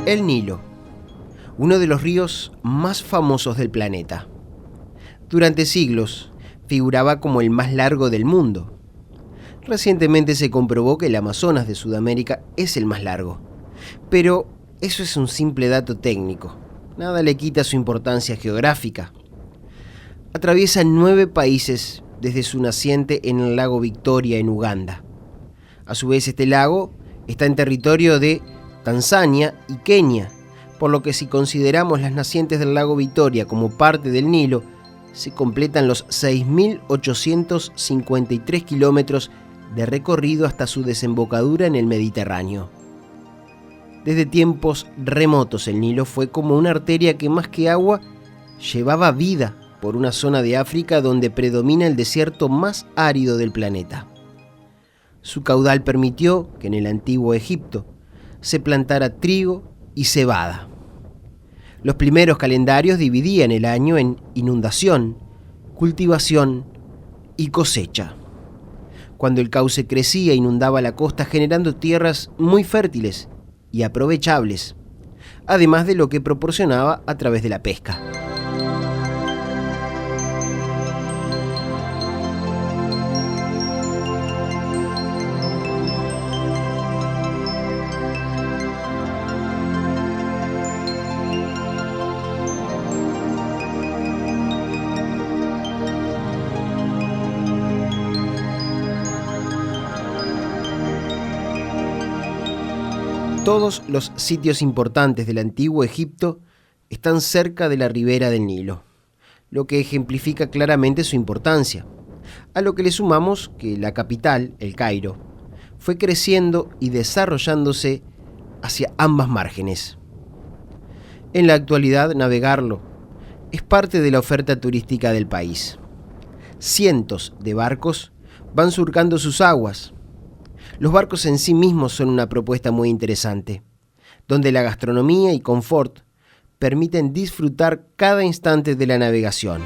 El Nilo, uno de los ríos más famosos del planeta. Durante siglos figuraba como el más largo del mundo. Recientemente se comprobó que el Amazonas de Sudamérica es el más largo. Pero eso es un simple dato técnico. Nada le quita su importancia geográfica. Atraviesa 9 países desde su naciente en el lago Victoria, en Uganda. A su vez, este lago está en territorio de Tanzania y Kenia, por lo que si consideramos las nacientes del lago Victoria como parte del Nilo, se completan los 6.853 kilómetros de recorrido hasta su desembocadura en el Mediterráneo. Desde tiempos remotos el Nilo fue como una arteria que más que agua llevaba vida por una zona de África donde predomina el desierto más árido del planeta. Su caudal permitió que en el antiguo Egipto se plantara trigo y cebada. Los primeros calendarios dividían el año en inundación, cultivación y cosecha. Cuando el cauce crecía, inundaba la costa generando tierras muy fértiles y aprovechables, además de lo que proporcionaba a través de la pesca. Todos los sitios importantes del antiguo Egipto están cerca de la ribera del Nilo, lo que ejemplifica claramente su importancia, a lo que le sumamos que la capital, El Cairo, fue creciendo y desarrollándose hacia ambas márgenes. En la actualidad, navegarlo es parte de la oferta turística del país. Cientos de barcos van surcando sus aguas. Los barcos en sí mismos son una propuesta muy interesante, donde la gastronomía y confort permiten disfrutar cada instante de la navegación.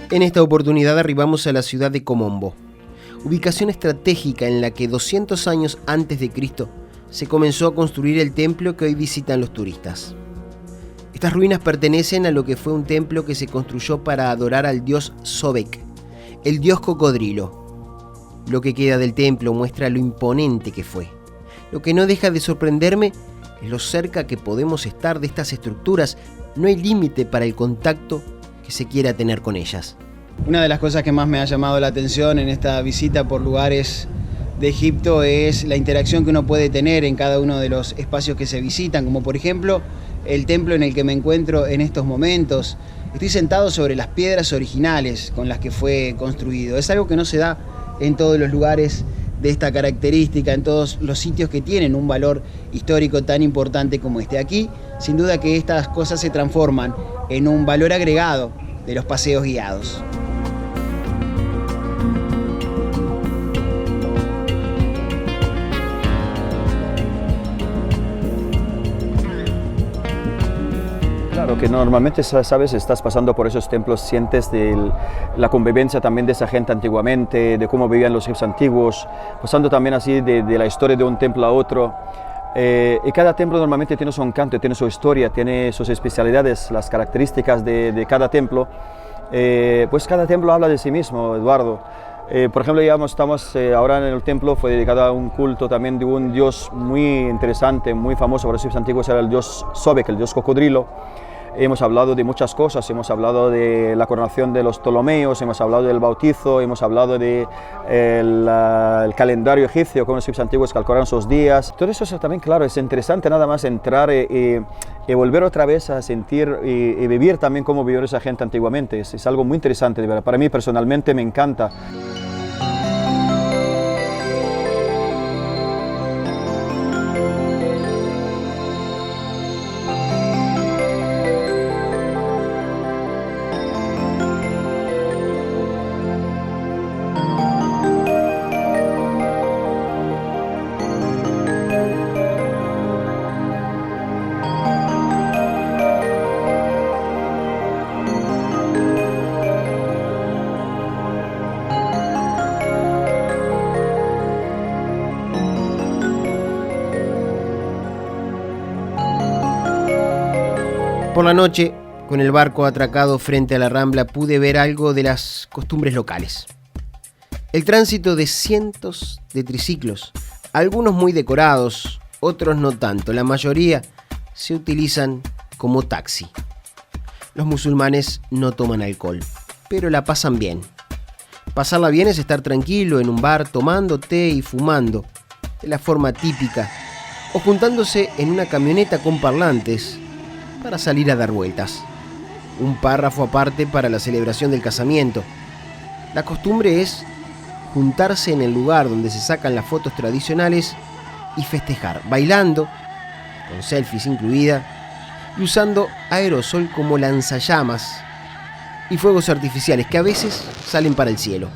En esta oportunidad arribamos a la ciudad de Komombo, ubicación estratégica en la que 200 años antes de Cristo se comenzó a construir el templo que hoy visitan los turistas. Estas ruinas pertenecen a lo que fue un templo que se construyó para adorar al dios Sobek, el dios cocodrilo. Lo que queda del templo muestra lo imponente que fue. Lo que no deja de sorprenderme es lo cerca que podemos estar de estas estructuras. No hay límite para el contacto que se quiera tener con ellas. Una de las cosas que más me ha llamado la atención en esta visita por lugares de Egipto es la interacción que uno puede tener en cada uno de los espacios que se visitan, como por ejemplo el templo en el que me encuentro en estos momentos. Estoy sentado sobre las piedras originales con las que fue construido. Es algo que no se da en todos los lugares de esta característica, en todos los sitios que tienen un valor histórico tan importante como este. Aquí, sin duda que estas cosas se transforman en un valor agregado de los paseos guiados. Claro que normalmente, sabes, estás pasando por esos templos, sientes la convivencia también de esa gente antiguamente, de cómo vivían los egipcios antiguos, pasando también así de la historia de un templo a otro. Y cada templo normalmente tiene su encanto, tiene su historia, tiene sus especialidades, las características de cada templo. Pues cada templo habla de sí mismo, Eduardo. Por ejemplo, estamos ahora en el templo, fue dedicado a un culto también de un dios muy interesante, muy famoso para los egipcios antiguos, era el dios Sobek, el dios cocodrilo. Hemos hablado de muchas cosas, hemos hablado de la coronación de los Ptolomeos, hemos hablado del bautizo, hemos hablado del calendario egipcio, cómo los egipcios antiguos calcularon sus días. Todo eso también, claro, es interesante nada más entrar y volver otra vez a sentir y vivir también cómo vivió esa gente antiguamente. Es algo muy interesante, de verdad. Para mí personalmente me encanta. Por la noche, con el barco atracado frente a la rambla, pude ver algo de las costumbres locales. El tránsito de cientos de triciclos, algunos muy decorados, otros no tanto. La mayoría se utilizan como taxi. Los musulmanes no toman alcohol, pero la pasan bien. Pasarla bien es estar tranquilo en un bar tomando té y fumando, de la forma típica, o juntándose en una camioneta con parlantes para salir a dar vueltas. Un párrafo aparte para la celebración del casamiento. La costumbre es juntarse en el lugar donde se sacan las fotos tradicionales y festejar, bailando, con selfies incluida, y usando aerosol como lanzallamas y fuegos artificiales que a veces salen para el cielo.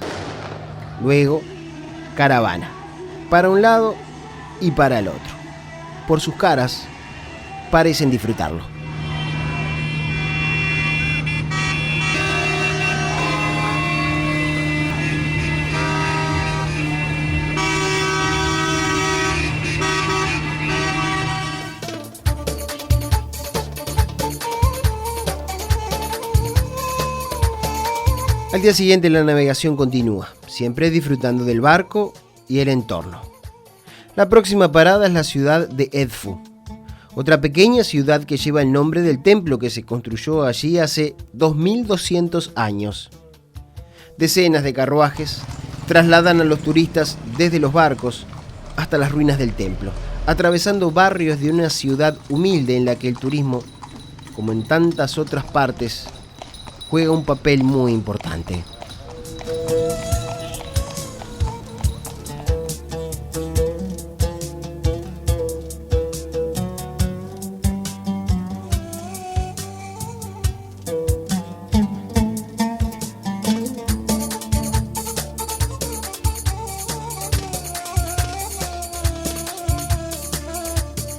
Luego, caravana, para un lado y para el otro. Por sus caras, parecen disfrutarlo. Al día siguiente la navegación continúa, siempre disfrutando del barco y el entorno. La próxima parada es la ciudad de Edfu, otra pequeña ciudad que lleva el nombre del templo que se construyó allí hace 2200 años. Decenas de carruajes trasladan a los turistas desde los barcos hasta las ruinas del templo, atravesando barrios de una ciudad humilde en la que el turismo, como en tantas otras partes, juega un papel muy importante.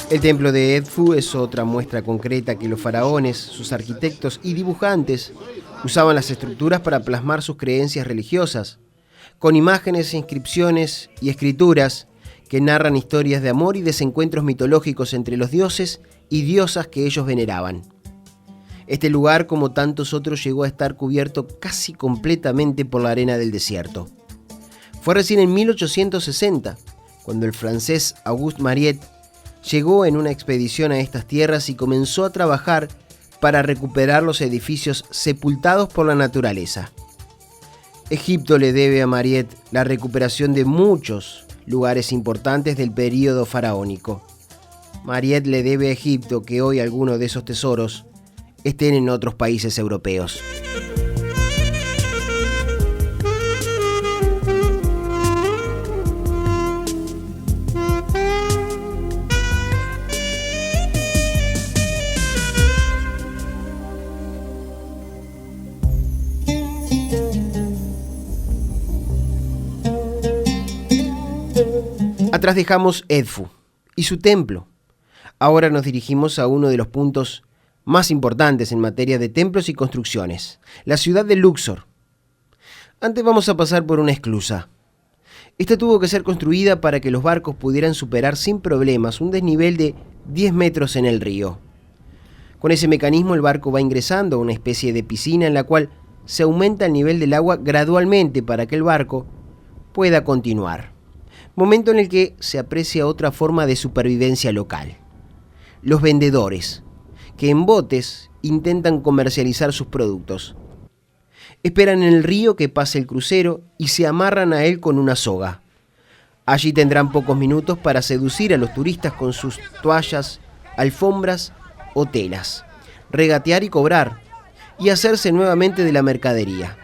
El templo de Edfu es otra muestra concreta que los faraones, sus arquitectos y dibujantes usaban las estructuras para plasmar sus creencias religiosas, con imágenes, inscripciones y escrituras que narran historias de amor y desencuentros mitológicos entre los dioses y diosas que ellos veneraban. Este lugar, como tantos otros, llegó a estar cubierto casi completamente por la arena del desierto. Fue recién en 1860, cuando el francés Auguste Mariette llegó en una expedición a estas tierras y comenzó a trabajar para recuperar los edificios sepultados por la naturaleza. Egipto le debe a Mariette la recuperación de muchos lugares importantes del período faraónico. Mariette le debe a Egipto que hoy algunos de esos tesoros estén en otros países europeos. Atrás dejamos Edfu y su templo. Ahora nos dirigimos a uno de los puntos más importantes en materia de templos y construcciones, la ciudad de Luxor. Antes vamos a pasar por una esclusa. Esta tuvo que ser construida para que los barcos pudieran superar sin problemas un desnivel de 10 metros en el río. Con ese mecanismo el barco va ingresando a una especie de piscina en la cual se aumenta el nivel del agua gradualmente para que el barco pueda continuar. Momento en el que se aprecia otra forma de supervivencia local. Los vendedores, que en botes intentan comercializar sus productos. Esperan en el río que pase el crucero y se amarran a él con una soga. Allí tendrán pocos minutos para seducir a los turistas con sus toallas, alfombras o telas, regatear y cobrar, y hacerse nuevamente de la mercadería.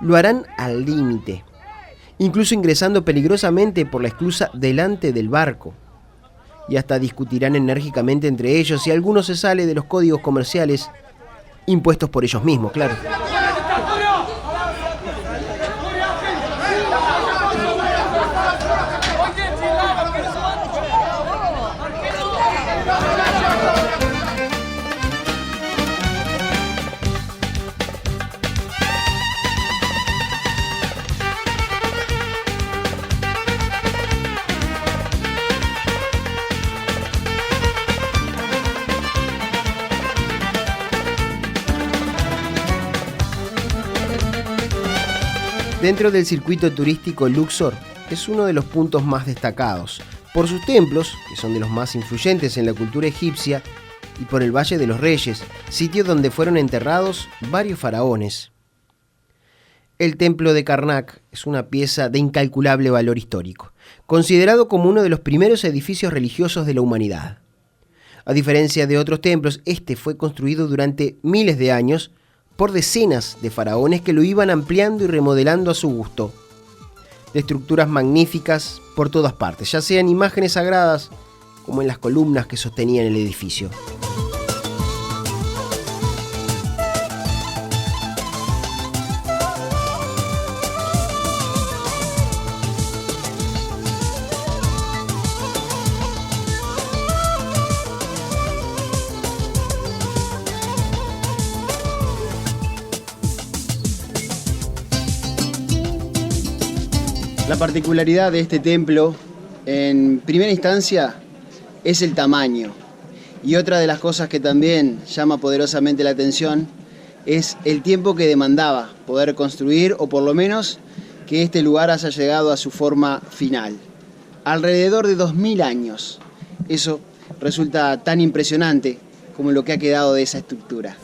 Lo harán al límite, incluso ingresando peligrosamente por la esclusa delante del barco. Y hasta discutirán enérgicamente entre ellos si alguno se sale de los códigos comerciales impuestos por ellos mismos, claro. Dentro del circuito turístico, Luxor es uno de los puntos más destacados, por sus templos, que son de los más influyentes en la cultura egipcia, y por el Valle de los Reyes, sitio donde fueron enterrados varios faraones. El templo de Karnak es una pieza de incalculable valor histórico, considerado como uno de los primeros edificios religiosos de la humanidad. A diferencia de otros templos, este fue construido durante miles de años por decenas de faraones que lo iban ampliando y remodelando a su gusto. De estructuras magníficas por todas partes, ya sean imágenes sagradas como en las columnas que sostenían el edificio. La particularidad de este templo, en primera instancia, es el tamaño. Y otra de las cosas que también llama poderosamente la atención es el tiempo que demandaba poder construir, o por lo menos que este lugar haya llegado a su forma final. Alrededor de 2000 años. Eso resulta tan impresionante como lo que ha quedado de esa estructura.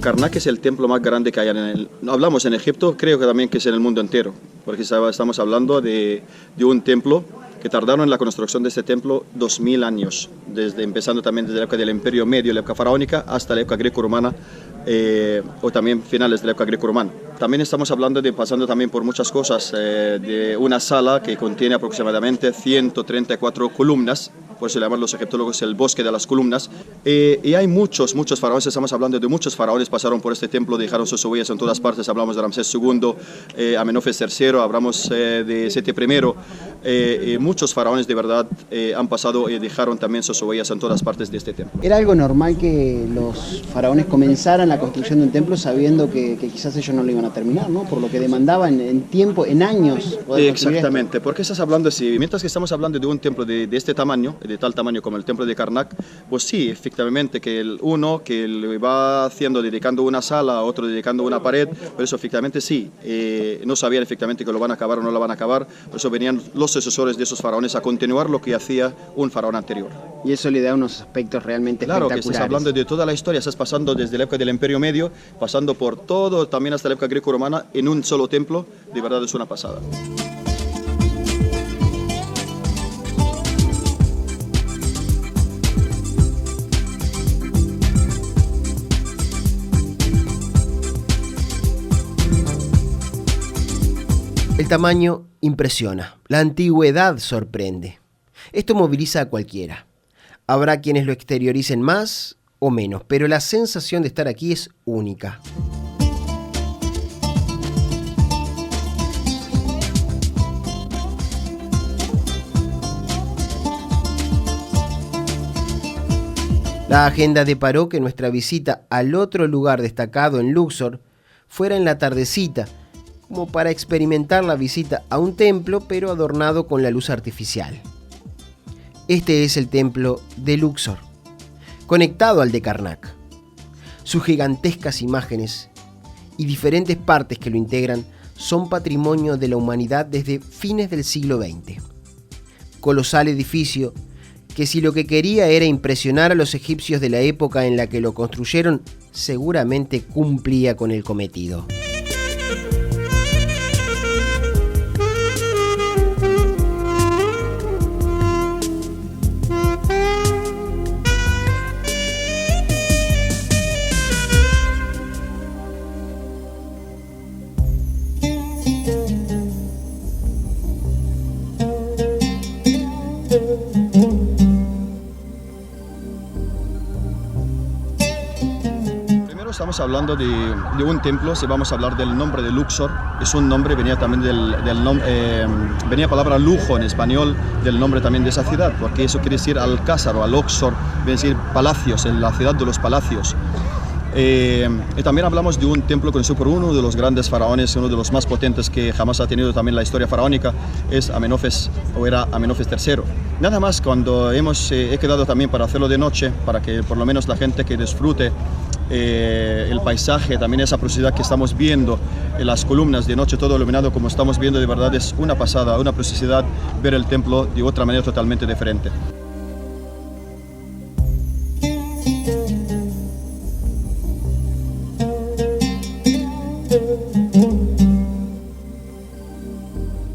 Karnak es el templo más grande que hay no hablamos en Egipto, creo que también que es en el mundo entero, porque estamos hablando de un templo que tardaron en la construcción de este templo 2000 años, empezando también desde la época del Imperio Medio, la época faraónica, hasta la época greco-romana, o también finales de la época greco-romana. También estamos hablando pasando también por muchas cosas, de una sala que contiene aproximadamente 134 columnas, por eso llaman los egiptólogos el bosque de las columnas, y hay muchos faraones, estamos hablando de muchos faraones pasaron por este templo, dejaron sus huellas en todas partes, hablamos de Ramsés II, Amenofis III, hablamos de Seti I, muchos faraones de verdad han pasado y dejaron también sus huellas en todas partes de este templo. ¿Era algo normal que los faraones comenzaran la construcción de un templo sabiendo que quizás ellos no lo iban a terminar, ¿no? Por lo que demandaban en tiempo, en años? Exactamente, porque estás hablando, mientras que estamos hablando de un templo de este tamaño, de tal tamaño como el templo de Karnak, pues sí, efectivamente, que uno que lo va haciendo, dedicando una sala, otro dedicando una pared, pero eso efectivamente sí, no sabían efectivamente que lo van a acabar o no lo van a acabar, por eso venían los sucesores de esos faraones a continuar lo que hacía un faraón anterior. Y eso le da unos aspectos realmente claro, espectaculares. Claro, que estás hablando de toda la historia, estás pasando desde la época del Imperio Medio, pasando por todo, también hasta la época greco-romana, en un solo templo, de verdad es una pasada. El tamaño impresiona, la antigüedad sorprende. Esto moviliza a cualquiera. Habrá quienes lo exterioricen más o menos, pero la sensación de estar aquí es única. La agenda deparó que nuestra visita al otro lugar destacado en Luxor fuera en la tardecita, como para experimentar la visita a un templo, pero adornado con la luz artificial. Este es el templo de Luxor, conectado al de Karnak. Sus gigantescas imágenes y diferentes partes que lo integran son patrimonio de la humanidad desde fines del siglo XX. Colosal edificio que, si lo que quería era impresionar a los egipcios de la época en la que lo construyeron, seguramente cumplía con el cometido. estamos hablando de un templo. Si vamos a hablar del nombre de Luxor, es un nombre, venía también venía palabra lujo en español, del nombre también de esa ciudad, porque eso quiere decir Alcázar o Al-Oxor, viene decir palacios, en la ciudad de los palacios. Y también hablamos de un templo conocido por uno de los grandes faraones, uno de los más potentes que jamás ha tenido también la historia faraónica, es Amenofis, o era Amenofis III. Nada más, cuando he quedado también para hacerlo de noche, para que por lo menos la gente que disfrute el paisaje, también esa preciosidad que estamos viendo, en las columnas de noche, todo iluminado como estamos viendo, de verdad es una pasada, una preciosidad ver el templo de otra manera totalmente diferente.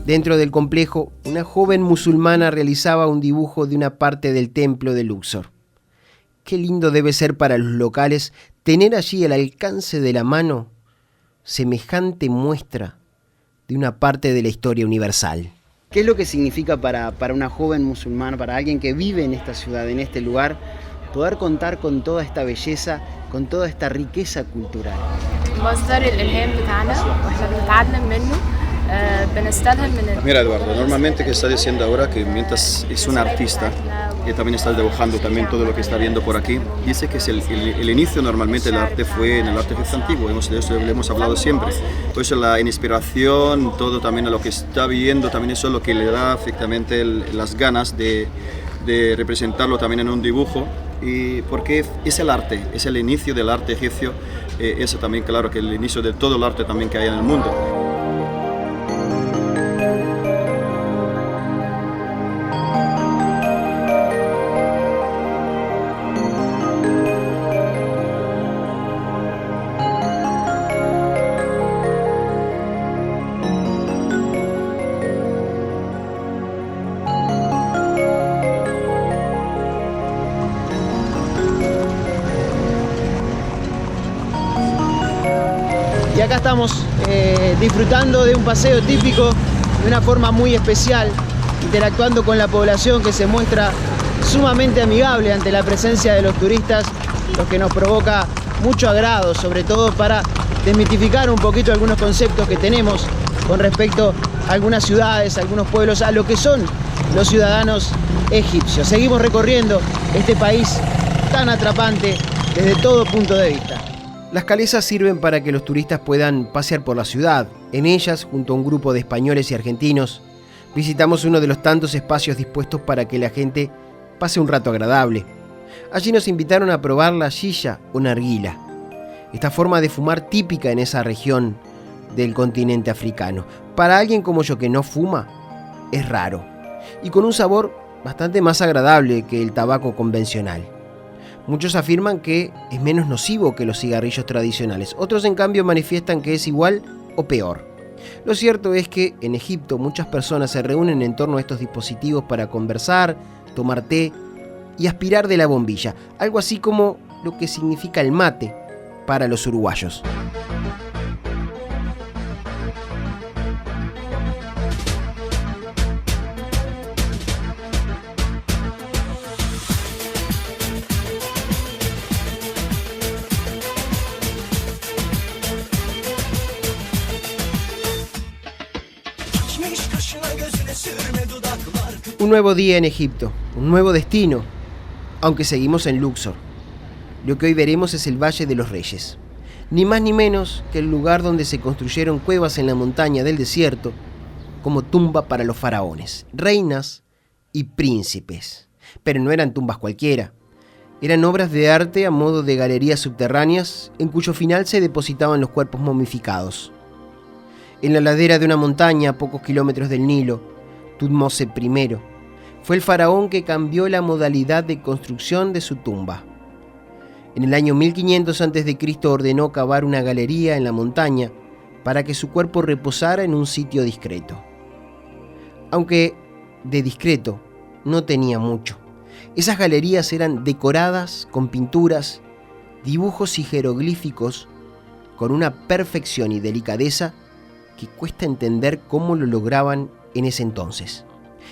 Dentro del complejo, una joven musulmana realizaba un dibujo de una parte del templo de Luxor. Qué lindo debe ser para los locales tener allí al alcance de la mano semejante muestra de una parte de la historia universal. ¿Qué es lo que significa para una joven musulmana, para alguien que vive en esta ciudad, en este lugar, poder contar con toda esta belleza, con toda esta riqueza cultural? Mira, Eduardo, normalmente que está diciendo ahora que mientras es un artista que también está dibujando también todo lo que está viendo por aquí, dice que es el inicio normalmente del arte fue en el arte egipcio antiguo, de eso le hemos hablado siempre. Por eso la inspiración, todo también a lo que está viendo, también eso es lo que le da efectivamente las ganas de representarlo también en un dibujo. Y porque es el arte, es el inicio del arte egipcio, eso también claro que el inicio de todo el arte también que hay en el mundo. Y acá estamos disfrutando de un paseo típico de una forma muy especial, interactuando con la población que se muestra sumamente amigable ante la presencia de los turistas, lo que nos provoca mucho agrado, sobre todo para desmitificar un poquito algunos conceptos que tenemos con respecto a algunas ciudades, a algunos pueblos, a lo que son los ciudadanos egipcios. Seguimos recorriendo este país tan atrapante desde todo punto de vista. Las calesas sirven para que los turistas puedan pasear por la ciudad. En ellas, junto a un grupo de españoles y argentinos, visitamos uno de los tantos espacios dispuestos para que la gente pase un rato agradable. Allí nos invitaron a probar la shisha o narguila, esta forma de fumar típica en esa región del continente africano. Para alguien como yo que no fuma, es raro y con un sabor bastante más agradable que el tabaco convencional. Muchos afirman que es menos nocivo que los cigarrillos tradicionales, otros en cambio manifiestan que es igual o peor. Lo cierto es que en Egipto muchas personas se reúnen en torno a estos dispositivos para conversar, tomar té y aspirar de la bombilla, algo así como lo que significa el mate para los uruguayos. Un nuevo día en Egipto, un nuevo destino, aunque seguimos en Luxor. Lo que hoy veremos es el Valle de los Reyes, ni más ni menos que el lugar donde se construyeron cuevas en la montaña del desierto como tumba para los faraones, reinas y príncipes. Pero no eran tumbas cualquiera, eran obras de arte a modo de galerías subterráneas en cuyo final se depositaban los cuerpos momificados. En la ladera de una montaña a pocos kilómetros del Nilo, Tutmosis I fue el faraón que cambió la modalidad de construcción de su tumba. En el año 1500 a.C. ordenó cavar una galería en la montaña para que su cuerpo reposara en un sitio discreto. Aunque de discreto no tenía mucho. Esas galerías eran decoradas con pinturas, dibujos y jeroglíficos con una perfección y delicadeza que cuesta entender cómo lo lograban en ese entonces,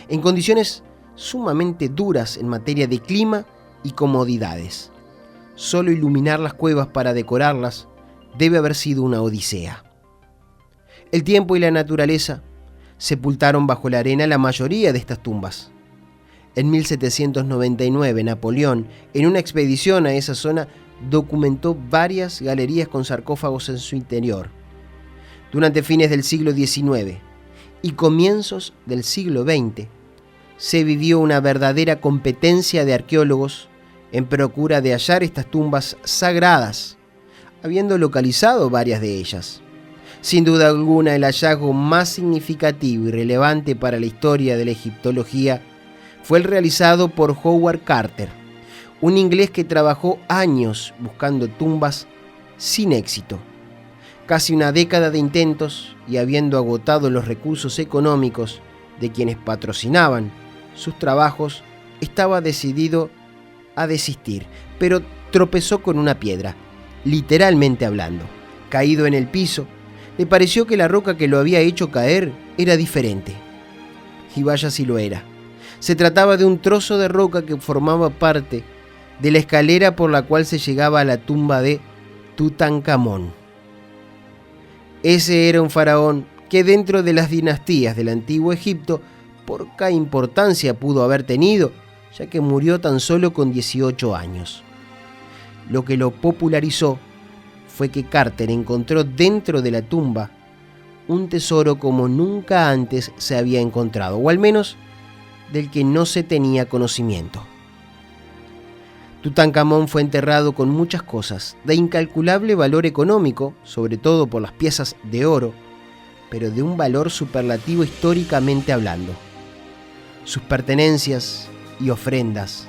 en condiciones sumamente duras en materia de clima y comodidades. solo iluminar las cuevas para decorarlas debe haber sido una odisea. El tiempo y la naturaleza sepultaron bajo la arena la mayoría de estas tumbas. En 1799, Napoleón, en una expedición a esa zona, documentó varias galerías con sarcófagos en su interior. Durante fines del siglo XIX y comienzos del siglo XX, se vivió una verdadera competencia de arqueólogos en procura de hallar estas tumbas sagradas, habiendo localizado varias de ellas. Sin duda alguna, el hallazgo más significativo y relevante para la historia de la egiptología fue el realizado por Howard Carter, un inglés que trabajó años buscando tumbas sin éxito. Casi una década de intentos y habiendo agotado los recursos económicos de quienes patrocinaban sus trabajos, estaba decidido a desistir, pero tropezó con una piedra, literalmente hablando. Caído en el piso, le pareció que la roca que lo había hecho caer era diferente. Y vaya si lo era. Se trataba de un trozo de roca que formaba parte de la escalera por la cual se llegaba a la tumba de Tutankamón. Ese era un faraón que dentro de las dinastías del antiguo Egipto poca importancia pudo haber tenido, ya que murió tan solo con 18 años. Lo que lo popularizó fue que Carter encontró dentro de la tumba un tesoro como nunca antes se había encontrado, o al menos del que no se tenía conocimiento. Tutankamón fue enterrado con muchas cosas de incalculable valor económico, sobre todo por las piezas de oro, pero de un valor superlativo históricamente hablando. Sus pertenencias y ofrendas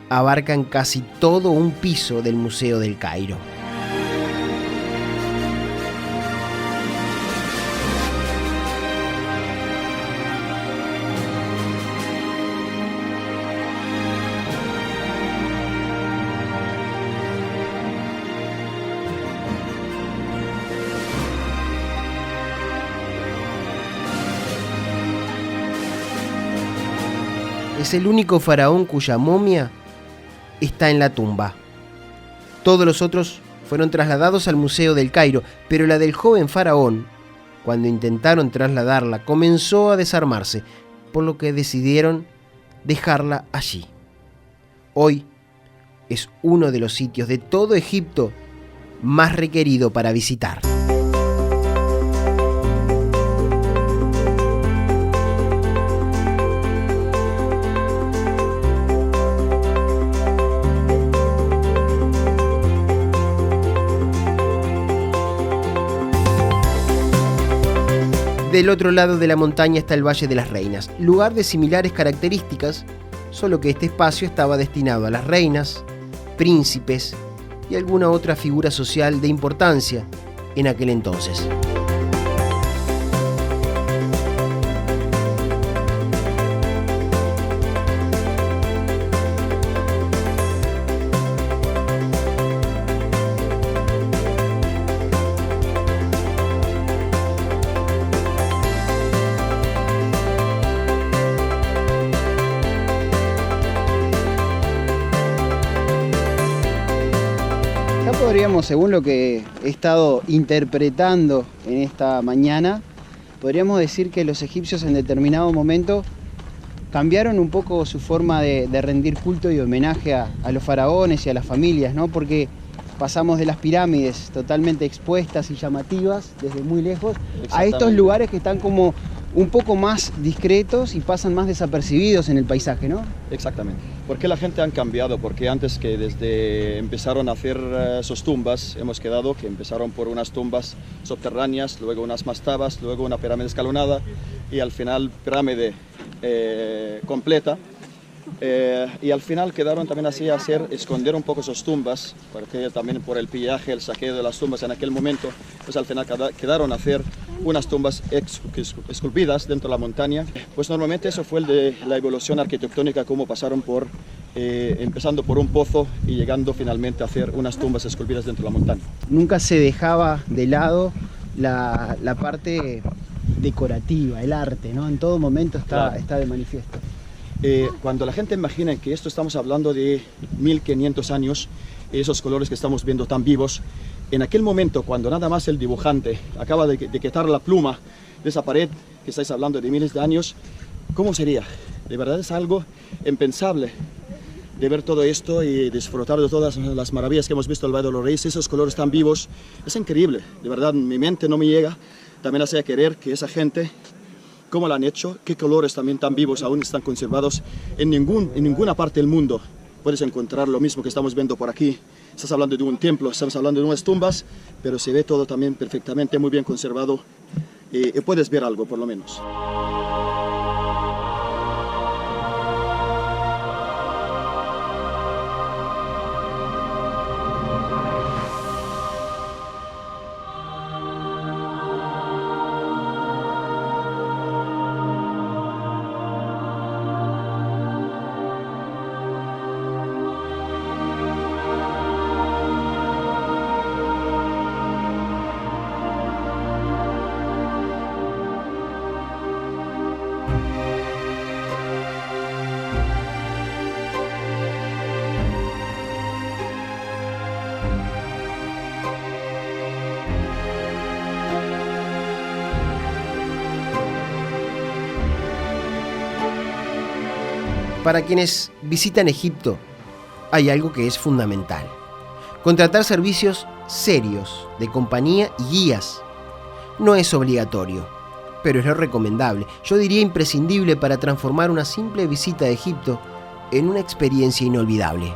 abarcan casi todo un piso del Museo del Cairo. Es el único faraón cuya momia está en la tumba. Todos los otros fueron trasladados al Museo del Cairo, pero la del joven faraón, cuando intentaron trasladarla, comenzó a desarmarse, por lo que decidieron dejarla allí. Hoy es uno de los sitios de todo Egipto más requerido para visitar. Del otro lado de la montaña está el Valle de las Reinas, lugar de similares características, solo que este espacio estaba destinado a las reinas, príncipes y alguna otra figura social de importancia en aquel entonces. Podríamos, según lo que he estado interpretando en esta mañana, podríamos decir que los egipcios en determinado momento cambiaron un poco su forma de rendir culto y homenaje a los faraones y a las familias, ¿no? Porque pasamos de las pirámides totalmente expuestas y llamativas desde muy lejos a estos lugares que están como un poco más discretos y pasan más desapercibidos en el paisaje, ¿no? Exactamente. ¿Por qué la gente han cambiado? Porque antes que desde empezaron a hacer sus tumbas, hemos quedado que empezaron por unas tumbas subterráneas, luego unas mastabas, luego una pirámide escalonada y al final pirámide completa. Y al final quedaron también así a esconder un poco sus tumbas, porque también por el pillaje, el saqueo de las tumbas en aquel momento, pues al final quedaron a hacer unas tumbas esculpidas dentro de la montaña. Pues normalmente eso fue el de la evolución arquitectónica, cómo pasaron por, empezando por un pozo y llegando finalmente a hacer unas tumbas esculpidas dentro de la montaña. Nunca se dejaba de lado la parte decorativa, el arte, ¿no? En todo momento está de manifiesto. Cuando la gente imagina que esto estamos hablando de 1500 años, esos colores que estamos viendo tan vivos. En aquel momento, cuando nada más el dibujante acaba de quitar la pluma de esa pared, que estáis hablando de miles de años, ¿cómo sería? De verdad es algo impensable de ver todo esto y disfrutar de todas las maravillas que hemos visto en el Valle de los Reyes, esos colores tan vivos. Es increíble, de verdad mi mente no me llega también hace querer que esa gente, cómo lo han hecho, qué colores también tan vivos aún están conservados. En ninguna parte del mundo puedes encontrar lo mismo que estamos viendo por aquí. Estás hablando de un templo, estamos hablando de unas tumbas, pero se ve todo también perfectamente, muy bien conservado y puedes ver algo por lo menos. Para quienes visitan Egipto, hay algo que es fundamental: contratar servicios serios de compañía y guías. No es obligatorio, pero es lo recomendable. Yo diría imprescindible para transformar una simple visita a Egipto en una experiencia inolvidable.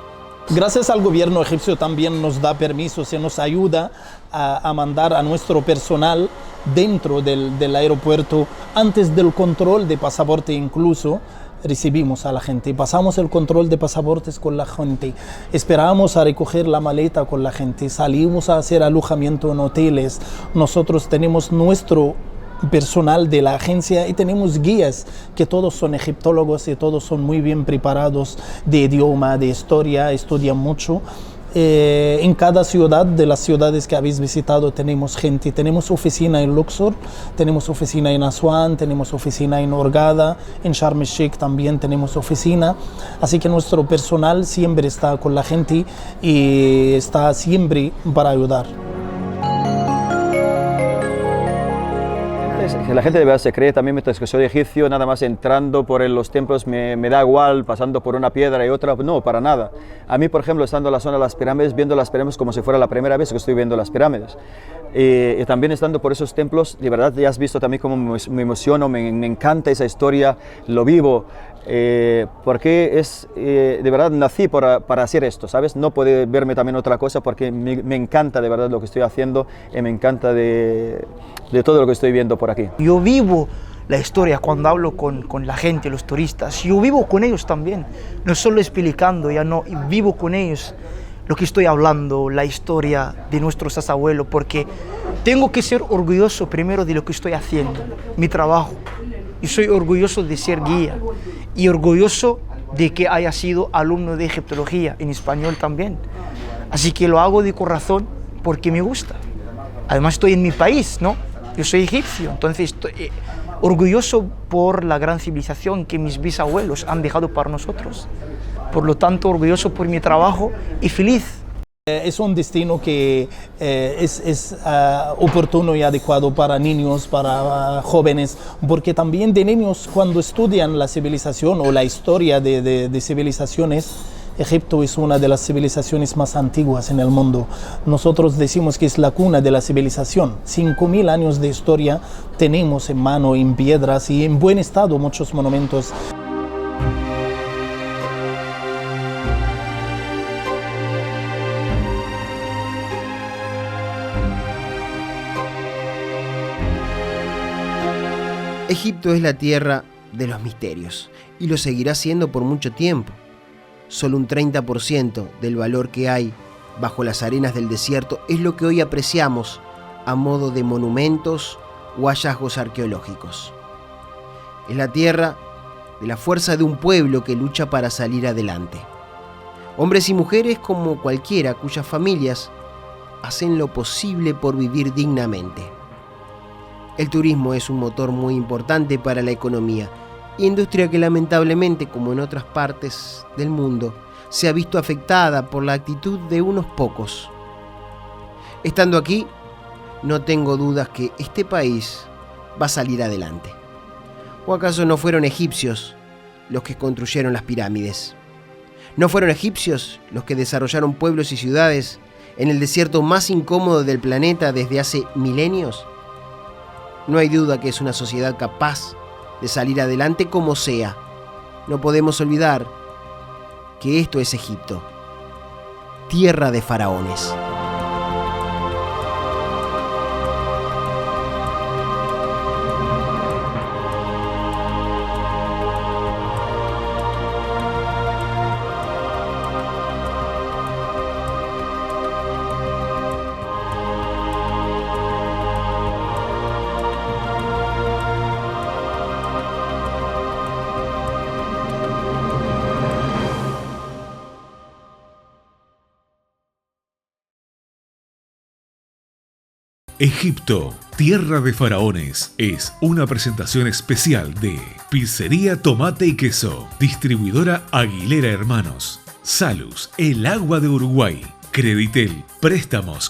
Gracias al gobierno egipcio también nos da permiso, se nos ayuda a mandar a nuestro personal dentro del aeropuerto. Antes del control de pasaporte incluso recibimos a la gente, pasamos el control de pasaportes con la gente, esperamos a recoger la maleta con la gente, salimos a hacer alojamiento en hoteles. Nosotros tenemos nuestro personal de la agencia y tenemos guías que todos son egiptólogos y todos son muy bien preparados de idioma, de historia, estudian mucho. En cada ciudad de las ciudades que habéis visitado tenemos gente, tenemos oficina en Luxor, tenemos oficina en Asuán, tenemos oficina en Hurghada, en Sharm el Sheikh también tenemos oficina, así que nuestro personal siempre está con la gente y está siempre para ayudar. Que la gente de verdad se cree también mientras que soy egipcio, nada más entrando por los templos me da igual, pasando por una piedra y otra, no, para nada. A mí, por ejemplo, estando en la zona de las pirámides, viendo las pirámides como si fuera la primera vez que estoy viendo las pirámides. Y también estando por esos templos, de verdad ya has visto también cómo me emociono, me encanta esa historia, lo vivo, porque de verdad nací para hacer esto, ¿sabes? No puedo verme también otra cosa porque me encanta de verdad lo que estoy haciendo y me encanta de todo lo que estoy viendo por aquí. Yo vivo la historia cuando hablo con la gente, los turistas. Yo vivo con ellos también, no solo explicando, ya no, vivo con ellos lo que estoy hablando, la historia de nuestros abuelos, porque tengo que ser orgulloso primero de lo que estoy haciendo, mi trabajo. Y soy orgulloso de ser guía y orgulloso de que haya sido alumno de egiptología en español también. Así que lo hago de corazón porque me gusta. Además estoy en mi país, ¿no? Yo soy egipcio, entonces estoy orgulloso por la gran civilización que mis bisabuelos han dejado para nosotros. Por lo tanto, orgulloso por mi trabajo y feliz. Es un destino que es oportuno y adecuado para niños, para jóvenes, porque también de niños cuando estudian la civilización o la historia de civilizaciones, Egipto es una de las civilizaciones más antiguas en el mundo. Nosotros decimos que es la cuna de la civilización. 5000 años de historia tenemos en mano, en piedras y en buen estado muchos monumentos. Egipto es la tierra de los misterios y lo seguirá siendo por mucho tiempo. Solo un 30% del valor que hay bajo las arenas del desierto es lo que hoy apreciamos a modo de monumentos o hallazgos arqueológicos. Es la tierra de la fuerza de un pueblo que lucha para salir adelante. Hombres y mujeres como cualquiera cuyas familias hacen lo posible por vivir dignamente. El turismo es un motor muy importante para la economía, industria que lamentablemente, como en otras partes del mundo, se ha visto afectada por la actitud de unos pocos. Estando aquí, no tengo dudas que este país va a salir adelante. ¿O acaso no fueron egipcios los que construyeron las pirámides? ¿No fueron egipcios los que desarrollaron pueblos y ciudades en el desierto más incómodo del planeta desde hace milenios? No hay duda que es una sociedad capaz de salir adelante como sea. No podemos olvidar que esto es Egipto, tierra de faraones. Egipto, tierra de faraones, es una presentación especial de Pizzería Tomate y Queso, distribuidora Aguilera Hermanos, Salus, el agua de Uruguay, Creditel, préstamos